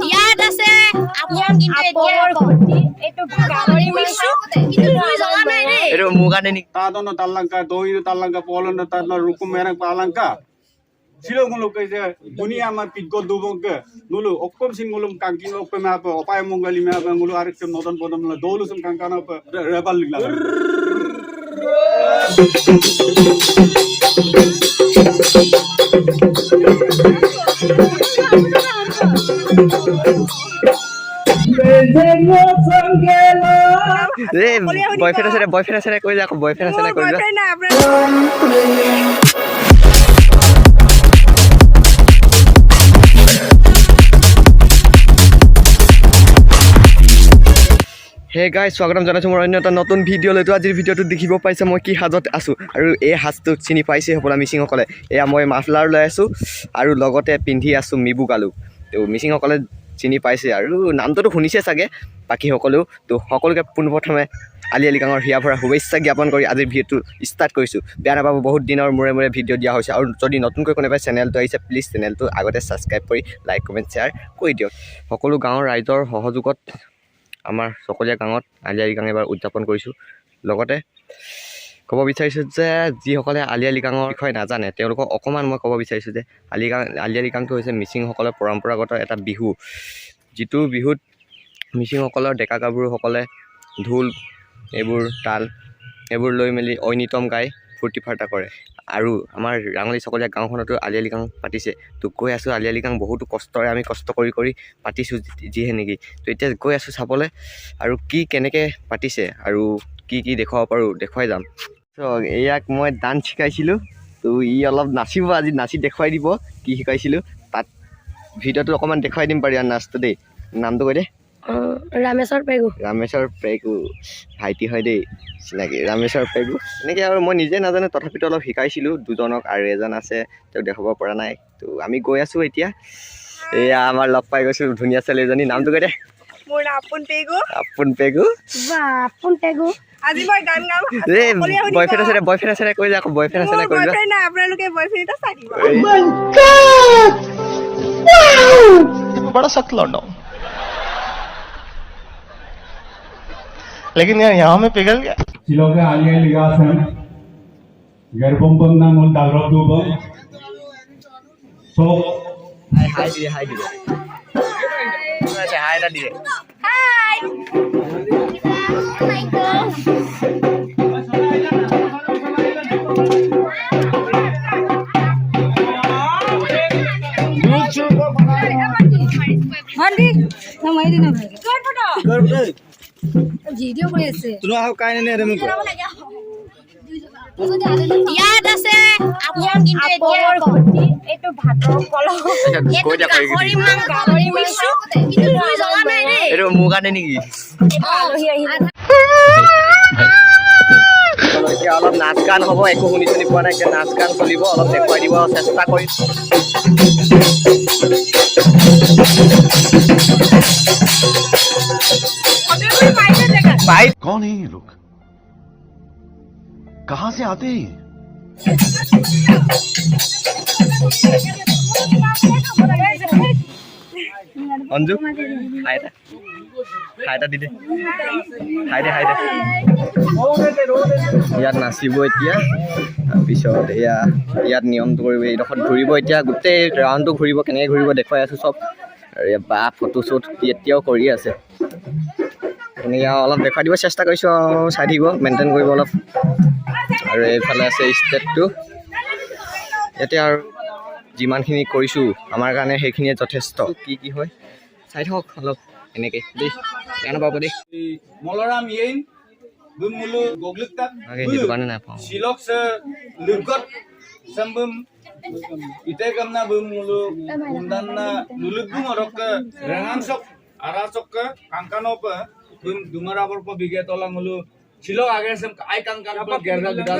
ইয়াত আছে আপন কিন্তু এতিয়া এটো গাড়ি মিছু কিন্তু তুই জানা নাই রে এটো মুগানে নি তাদনো তালঙ্কা দইনো তালঙ্কা পলনো তাদনো রুকুম মেরাং পালঙ্কা silong ke je dunia ma piggo dubong ke nulu okkom sing ngulum kangking oppe ma apa opai mongali ma apa ngulu arik kem nodon bodom la dolu sum kangkana apa rebal ligla boyfriend আছে কই যা boyfriend আছে কই যা hey guys স্বাগতম জনাইছো মোৰ অন্য এটা নতুন ভিডিঅ' লৈ। আজিৰ ভিডিঅ'টো দেখিব পাইছে মই কি সাজত আছোঁ আৰু এই সাজটো চিনি পাইছে হ'বলা মিচিংসকলে। এয়া মই মাফলাৰ লৈ আছোঁ আৰু লগতে পিন্ধি আছোঁ মিবু গালু। তো মিচিংসকলে চিনি পাইছে আৰু নামটোতো শুনিছে চাগে বাকীসকলেও। তো সকলোকে পোনপ্ৰথমে আলি আই লৃগাঙৰ হিয়া ভৰা শুভেচ্ছা জ্ঞাপন কৰি আজিৰ ভিডিঅ'টো ষ্টাৰ্ট কৰিছোঁ। বেয়া নাপাব, বহুত দিনৰ মূৰে মূৰে ভিডিঅ' দিয়া হৈছে আৰু যদি নতুনকৈ কোনোবাই চেনেলটো আহিছে প্লিজ চেনেলটো আগতে ছাবস্ক্ৰাইব কৰি লাইক কমেণ্ট শ্বেয়াৰ কৰি দিয়ক। সকলো গাঁৱৰ ৰাইজৰ সহযোগত আমাৰ চকলীয়া গাঁৱত আলি আই লৃগাং এবাৰ উদযাপন কৰিছোঁ। লগতে ক'ব বিচাৰিছোঁ যে যিসকলে আলি আই লৃগাঙৰ বিষয়ে নাজানে তেওঁলোকক অকণমান মই ক'ব বিচাৰিছোঁ যে আলি আই লৃগাংটো হৈছে মিচিংসকলৰ পৰম্পৰাগত এটা বিহু, যিটো বিহুত মিচিংসকলৰ ডেকা গাভৰুসকলে ঢোল এইবোৰ তাল এইবোৰ লৈ মেলি ঐনিতম গাই ফূৰ্তি ফাৰ্তা কৰে। আৰু আমাৰ ৰাঙলী চকলীয়া গাঁওখনতো আলি আই লৃগাং পাতিছে। তো গৈ আছোঁ আলি আই লৃগাং বহুতো কষ্টৰে আমি কষ্ট কৰি কৰি পাতিছোঁ যিহে নেকি। তো এতিয়া গৈ আছোঁ চাবলৈ আৰু কি কেনেকৈ পাতিছে আৰু কি কি দেখুৱাব পাৰোঁ দেখুৱাই যাম। তো ইয়াক মই ডান্স শিকাইছিলোঁ, তো ই অলপ নাচিব আজি, নাচি দেখুৱাই দিব কি শিকাইছিলোঁ। তাত ভিডিঅ'টো অকণমান দেখুৱাই দিম পাৰি আৰু নাচটো দেই। নামটো কৈ দে। ৰামেশ্বৰ পেগু। ৰামেশ্বৰ পেগু ভাইটি হয় দেই, চিনাকি ৰামেশ্বৰ পেগু। এনেকৈ আৰু মই নিজে নাজানো তথাপিতো অলপ শিকাইছিলোঁ দুজনক আৰু এজন আছে তেওঁক দেখাব পৰা নাই। তো আমি গৈ আছোঁ এতিয়া। এয়া আমাৰ লগ পাই গৈছোঁ ধুনীয়া ছোৱালী এজনী। নামটো কৈ দে। মোৰ আপোন পেগু। আপোন পেগু বা আপোন পেগু। আজি মই গান গাম। এই বয়ফ্ৰেণ্ড আছে কৈ যা বয়ফ্ৰেণ্ড আছে কৈ যা। বয়ফ্ৰেণ্ড নাই, আপোনালোকে বয়ফ্ৰেণ্ড এটা চাই দিব। बड़ा सख्त लौंडा लेकिन यार यहाँ में पिघल गया। silong ali ai ligasan gerbom bom na mul dalrok dubong so হাই দিয়ে হাই দিয়ে আচ্ছা হাইটা দিয়ে হাই মাই গড হন্ডি সময় দিন ভাই কর ফটো ভিডিও কৰি আছে তুমি আহ কাই নে ৰে মোক ইয়াত আছে আপন কিন্তু এতিয়া এটো ভাতৰ কলহ এটো গাহৰি মাংস মিছু কিন্তু তুই জানা নাই ৰে এটো মুগানে নেকি আলহী আহিলে এতিয়া অলপ নাচ গান হ'ব, একো শুনি শুনি পোৱা নাই। এতিয়া নাচ গান চলিব, অলপ দেখুৱাই দিব চেষ্টা কৰি। कौन है ये लोग, कहां से आते हैं? অঞ্জু হাইটা দি দে হাই দে ইয়াত নাচিব এতিয়া। তাৰপিছত ইয়াত নিয়মটো কৰিব, এইডোখৰত ঘূৰিব এতিয়া, গোটেই ৰাউণ্ডটো ঘূৰিব। কেনেকৈ ঘূৰিব দেখুৱাই আছোঁ চব। আৰু বা ফটো শ্বুট এতিয়াও কৰি আছে। এনেকৈ অলপ দেখুৱাই দিব চেষ্টা কৰিছোঁ আৰু চাই থাকিব, মেইনটেইন কৰিব অলপ। আৰু এইফালে আছে ষ্টেজটো। ইয়াতে আৰু যিমানখিনি কৰিছোঁ আমাৰ কাৰণে সেইখিনিয়ে যথেষ্ট। কি কি হয় চাই থাকক অলপ এনেকৈ দেই, বেয়া নাপাব দেই। moloram yen bum mulu gogluk tak সেইটো কাৰণে নাপাওঁ। silok se logot sambum ite kamna bum mulu undanna luluk bum orok ke rangan sok arasok ke kangkano pe bum dumara por bige tola mulu silok age sem ai kangkano pe gerda didal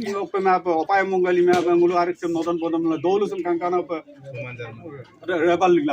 silok pe ma apa opai mongali ma apa mulu arik sem nodon bodom la dolu sem kangkano pe rebal ligla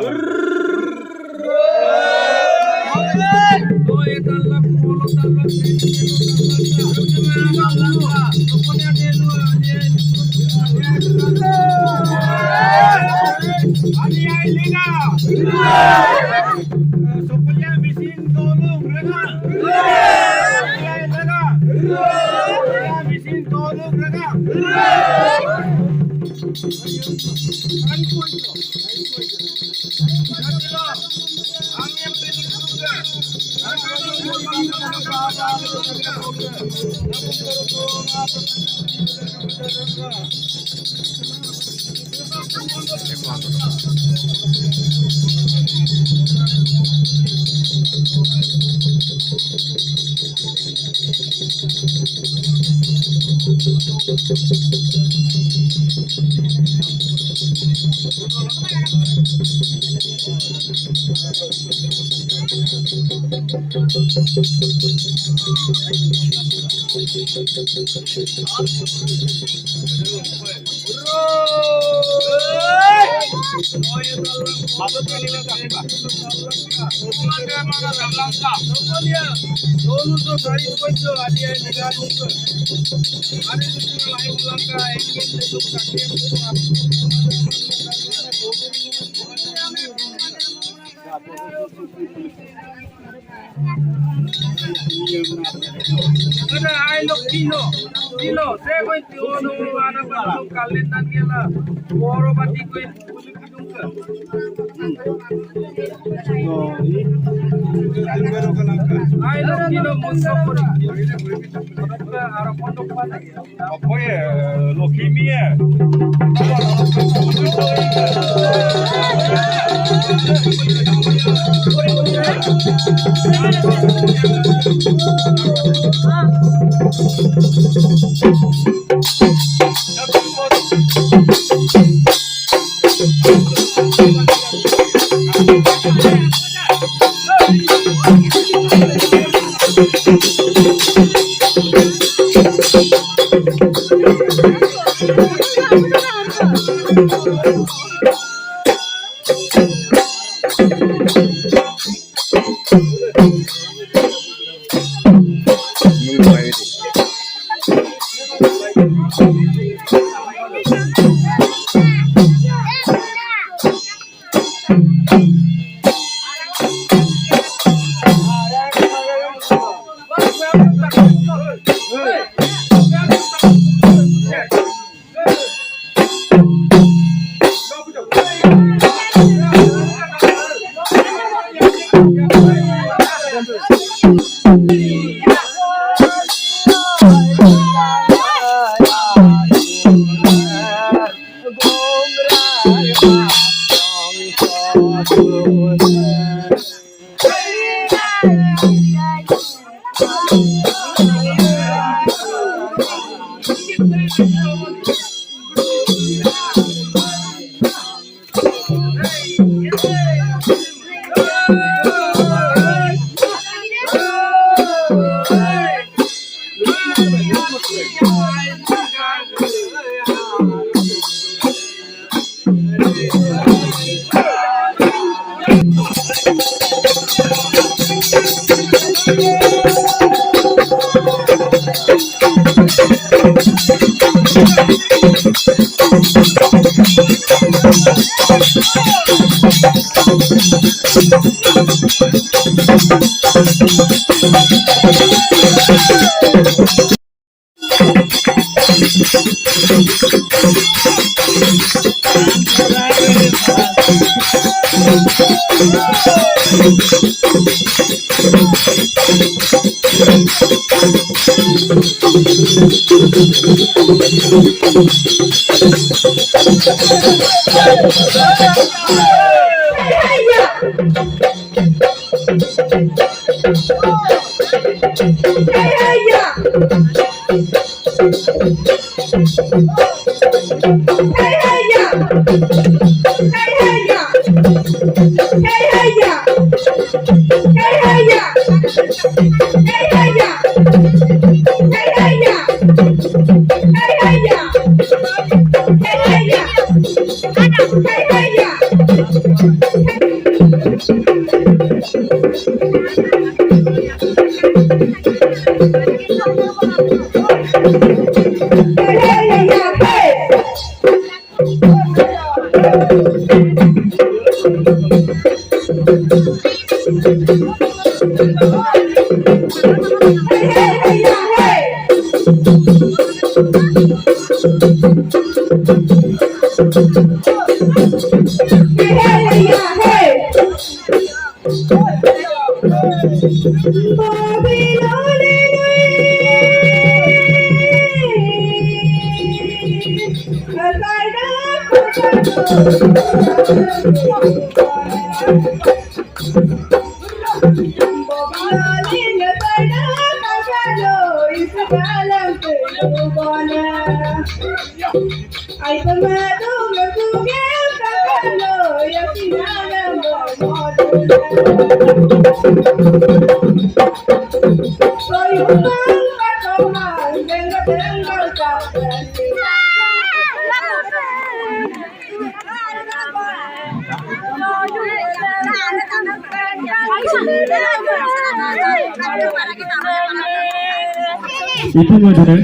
ইতিমধ্যে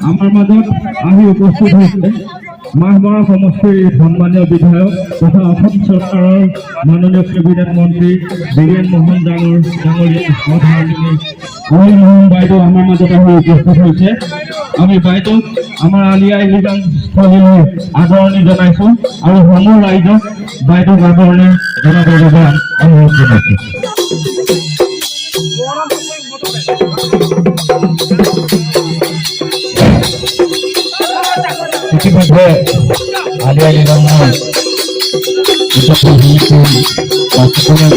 আমাৰ মাজত আহি উপস্থিত হৈছে মাহমৰা সমষ্টিৰ সন্মানীয় বিধায়ক তথা অসম চৰকাৰৰ মাননীয় কেবিনেট মন্ত্ৰী বীৰেন মোহন ডাঙৰীয়া সহধৰ্মিনী অহিল মোহন বাইদেউ আমাৰ মাজত আহি উপস্থিত হৈছে। আমি বাইদেউক আমাৰ আলিয়াই লিগাং স্থলীলৈ আদৰণি জনাইছোঁ আৰু সমূহ ৰাইজক বাইদেউক আদৰণি জনাবৰ বাবে অনুৰোধ জনাইছোঁ। ইতিমধ্যে আলিয়া লিগাঙৰ নিমন্ত্ৰণ ব্যক্ত কৰি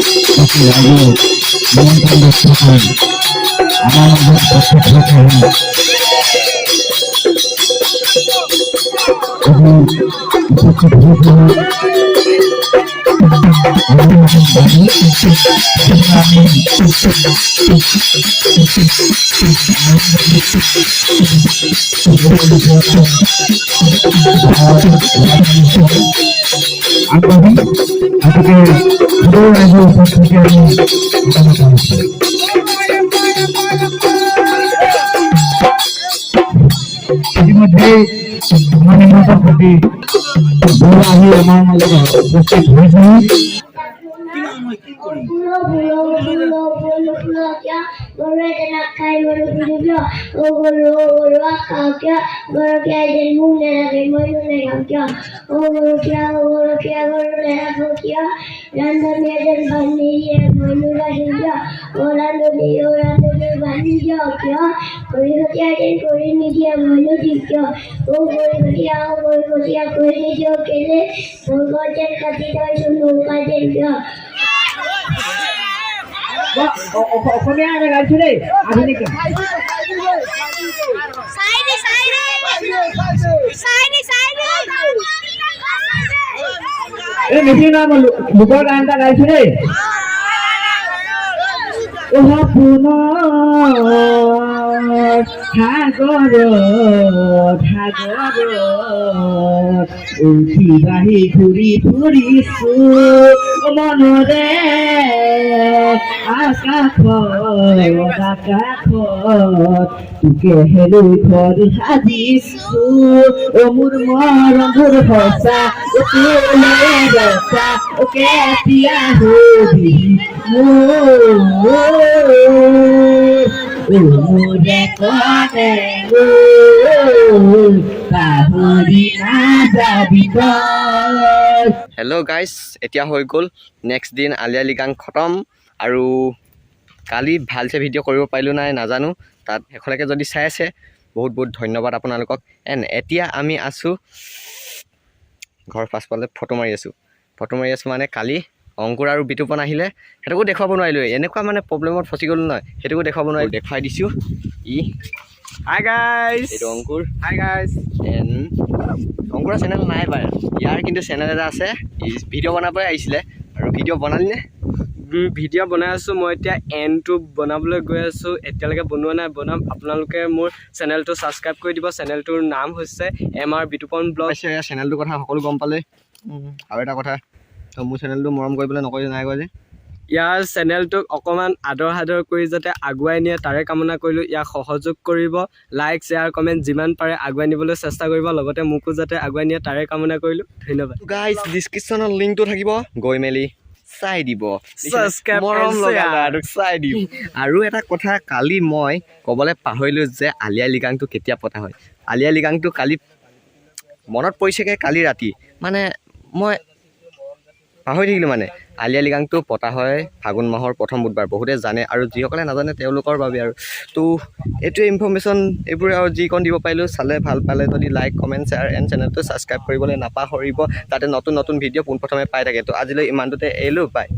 আমাৰ মাজত উপস্থিত হৈছে ইতিমধ্যে মাননীয়তাৰ প্ৰতি আহি আমাৰ মাজত উপস্থিত হৈছে। অসমীয়া গাইছো দেই আধুনিক এই বেছি নাম লোকৰ গান এটা গাইছো দেই। উঠি বাঢ়ি ঘূৰি ফুৰিছো মনৰে আকাশত তোকে হেলো ঘৰ সাজিছো মোৰ মৰমৰ সঁচা ৰচা কেতিয়া হবি মোৰে কলে পাহৰি নাযাবি তই। হেল্ল' গাইজ, এতিয়া হৈ গ'ল নেক্সট দিন আলিয়া লিগাং খতম। আৰু কালি ভালছে ভিডিঅ' কৰিব পাৰিলোঁ নাই নাজানো, তাত শেষলৈকে যদি চাই আছে বহুত বহুত ধন্যবাদ আপোনালোকক। এণ্ড এতিয়া আমি আছোঁ ঘৰ পাছফালে ফটো মাৰি আছোঁ মানে কালি অংকুৰ আৰু বিতুপন আহিলে, সেইটোকো দেখুৱাব নোৱাৰিলোঁ। এনেকুৱা মানে প্ৰব্লেমত ফচি গ'লো নহয়, সেইটোকো দেখুৱাব নোৱাৰিলোঁ। দেখুৱাই দিছোঁ হাই গাইজ, এইটো অংকুৰ। Hi guys. এণ্ড অংকুৰৰ চেনেল নাই বাৰু, ইয়াৰ কিন্তু চেনেল এটা আছে, ভিডিঅ' বনাবই আহিছিলে। আৰু ভিডিঅ' বনালিনে? ভিডিঅ' বনাই আছোঁ মই এতিয়া, এণ্ডটো বনাবলৈ গৈ আছোঁ, এতিয়ালৈকে বনোৱা নাই, বনাম। আপোনালোকে মোৰ চেনেলটো ছাবস্ক্ৰাইব কৰি দিব। চেনেলটোৰ নাম হৈছে MR বিতুপন ব্লগ। চেনেলটোৰ কথা সকলো গম পালে। আৰু এটা কথা, তো মোৰ চেনেলটো মৰম কৰিবলৈ নকৰি নাই কয় যে ইয়াৰ চেনেলটোক অকণমান আদৰ সাদৰ কৰি যাতে আগুৱাই নিয়ে তাৰে কামনা কৰিলোঁ। ইয়াক সহযোগ কৰিব, লাইক শ্বেয়াৰ কমেণ্ট যিমান পাৰে আগুৱাই নিবলৈ চেষ্টা কৰিব, লগতে মোকো যাতে আগুৱাই নিয়ে তাৰে কামনা কৰিলোঁ। ধন্যবাদ। গাইজ ডিছক্ৰিপশ্যনত লিংকটো থাকিব, গৈ মেলি চাই দিব, Subscribe মৰম and লগা share. গানটোক চাই দিব। আৰু এটা কথা কালি মই ক'বলৈ পাহৰিলোঁ যে আলিয়া লিগাংটো কেতিয়া পতা হয়। আলিয়া লিগাংটো কালি মনত পৰিছেগৈ কালি ৰাতি, মানে মই পাহৰি থাকিলোঁ। মানে আলিয়া লিগাংটো পতা হয় ফাগুন মাহৰ প্ৰথম বুধবাৰ, বহুতে জানে আৰু যিসকলে নাজানে তেওঁলোকৰ বাবে আৰু তো এইটোৱে ইনফৰ্মেশ্যন, এইবোৰে আৰু যিকণ দিব পাৰিলোঁ। চালে ভাল পালে যদি লাইক কমেণ্ট শ্বেয়াৰ এণ্ড চেনেলটো ছাবস্ক্ৰাইব কৰিবলৈ নাপাহৰিব, তাতে নতুন নতুন ভিডিঅ' পোনপ্ৰথমে পাই থাকে। তো আজিলৈ ইমানটোতে এৰিলোঁ, বাই।